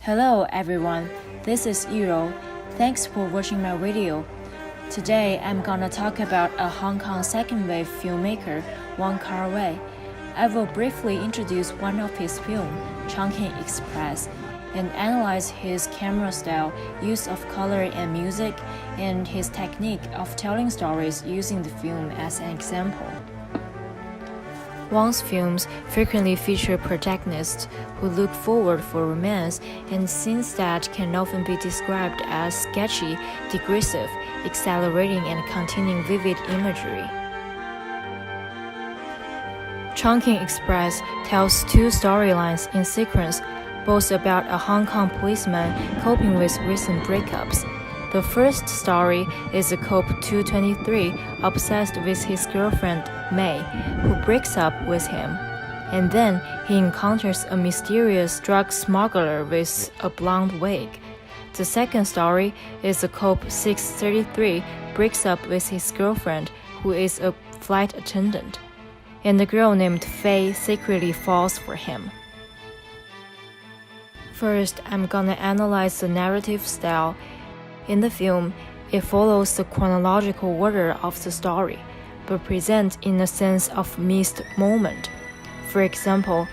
Hello everyone, this is Yirou. Thanks for watching my video. Today I'm gonna talk about a Hong Kong second-wave filmmaker, Wong. I will briefly introduce one of his films, Chungking Express, and analyze his camera style, use of color and music, and his technique of telling stories using the film as an example. Wong's films frequently feature protagonists who look forward for romance and scenes that can often be described as sketchy, digressive, exhilarating, and containing vivid imagery. Chungking Express tells two storylines in sequence, both about a Hong Kong policeman coping with recent breakups. The first story is a cop 223 obsessed with his girlfriend May, who breaks up with him, and then he encounters a mysterious drug smuggler with a blonde wig. The second story is a cop 633 breaks up with his girlfriend, who is a flight attendant, and a girl named Faye secretly falls for him. First, I'm gonna analyze the narrative style. In the film, it follows the chronological order of the story, but presents in a sense of missed moment. For example,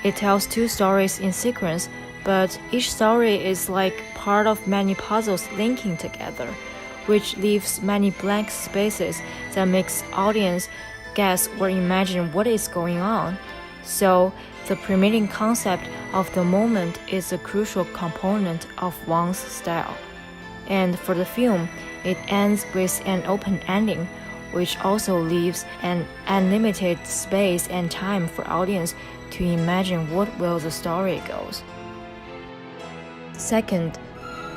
it tells two stories in sequence, but each story is like part of many puzzles linking together, which leaves many blank spaces that makes audience guess or imagine what is going on. So, the permitting concept of the moment is a crucial component of Wong's style. And for the film, it ends with an open ending, which also leaves an unlimited space and time for audience to imagine what will the story goes. Second,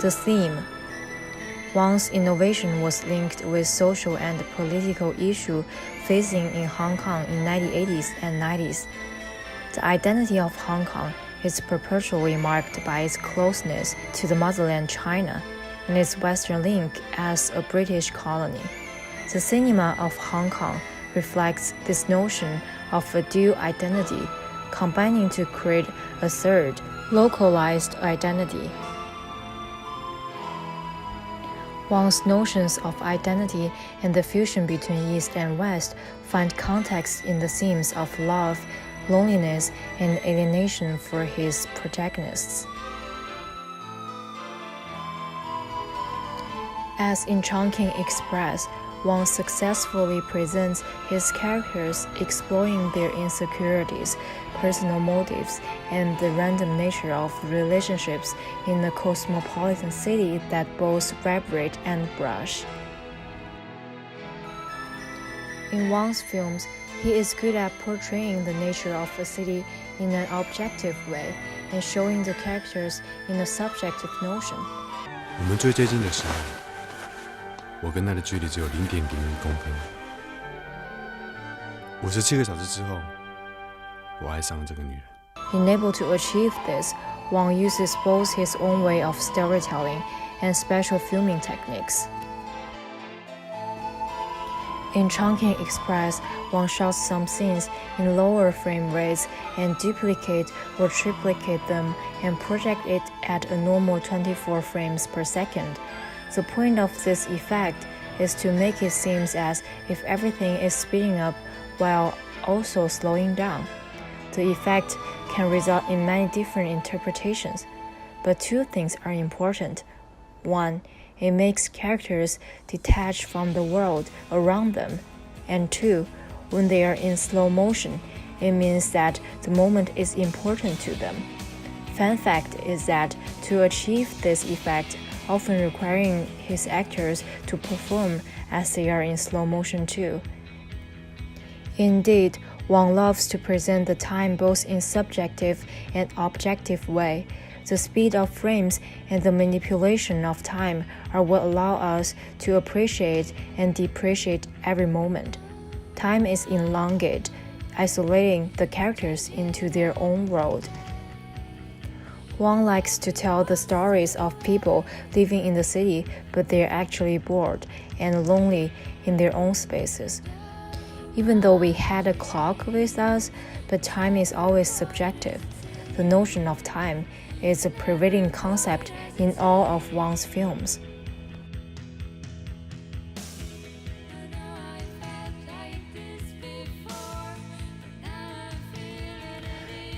the theme. Wong's innovation was linked with social and political issues facing in Hong Kong in 1980s and 90s. The identity of Hong Kong is perpetually marked by its closeness to the motherland China and its western link as a British colony. The cinema of Hong Kong reflects this notion of a dual identity, combining to create a third, localized identity. Wong's notions of identity and the fusion between East and West find context in the themes of love, loneliness, and alienation for his protagonists. As in Chungking Express, Wong successfully presents his characters exploring their insecurities, personal motives, and the random nature of relationships in a cosmopolitan city that both vibrate and brush. In Wong's films, he is good at portraying the nature of a city in an objective way and showing the characters in a subjective notion. 我们最接近的时候，我跟他的距离只有0.01公分。57个小时之后，我爱上了这个女人。 Unable to achieve this, Wong uses both his own way of storytelling and special filming techniques. In Chungking Express, Wong shoots some scenes in lower frame rates and duplicate or triplicate them and project it at a normal 24 frames per second. The point of this effect is to make it seem as if everything is speeding up while also slowing down. The effect can result in many different interpretations, but two things are important. One, it makes characters detach from the world around them. And two, when they are in slow motion, it means that the moment is important to them. Fun fact is that to achieve this effect, often requiring his actors to perform as they are in slow motion too. Indeed, Wong loves to present the time both in subjective and objective way. The speed of frames and the manipulation of time are what allow us to appreciate and depreciate every moment. Time is elongated, isolating the characters into their own world. Wong likes to tell the stories of people living in the city, but they're actually bored and lonely in their own spaces. Even though we had a clock with us, but time is always subjective. The notion of time is a prevailing concept in all of Wong's films.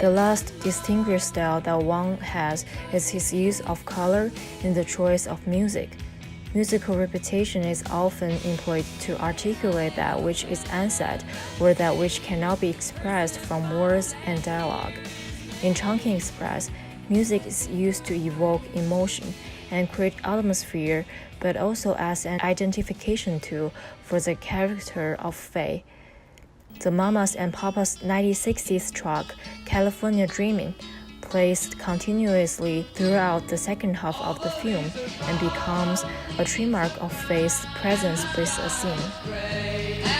The last distinguished style that Wong has is his use of color in the choice of music. Musical repetition is often employed to articulate that which is unsaid or that which cannot be expressed from words and dialogue. In Chungking Express, music is used to evoke emotion and create atmosphere, but also as an identification tool for the character of Fei. The Mamas and Papas 1960s track, California Dreamin', plays continuously throughout the second half of the film and becomes a trademark of Fei's presence with a scene.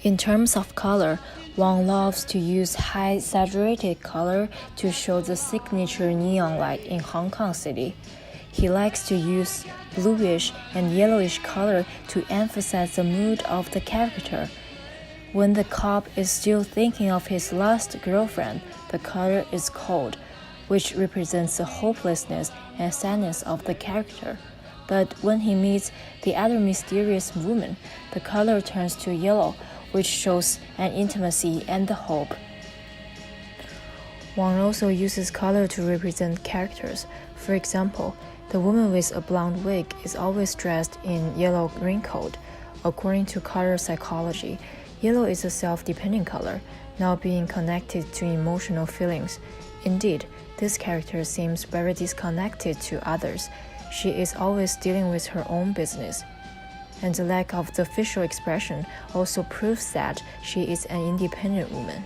In terms of color, Wong loves to use high saturated color to show the signature neon light in Hong Kong City. He likes to use bluish and yellowish color to emphasize the mood of the character. When the cop is still thinking of his last girlfriend, the color is cold, which represents the hopelessness and sadness of the character. But when he meets the other mysterious woman, the color turns to yellow, which shows an intimacy and the hope. Wong also uses color to represent characters. For example, the woman with a blonde wig is always dressed in yellow raincoat. According to color psychology, yellow is a self-dependent color, not being connected to emotional feelings. Indeed, this character seems very disconnected to others. She is always dealing with her own business. And the lack of the facial expression also proves that she is an independent woman.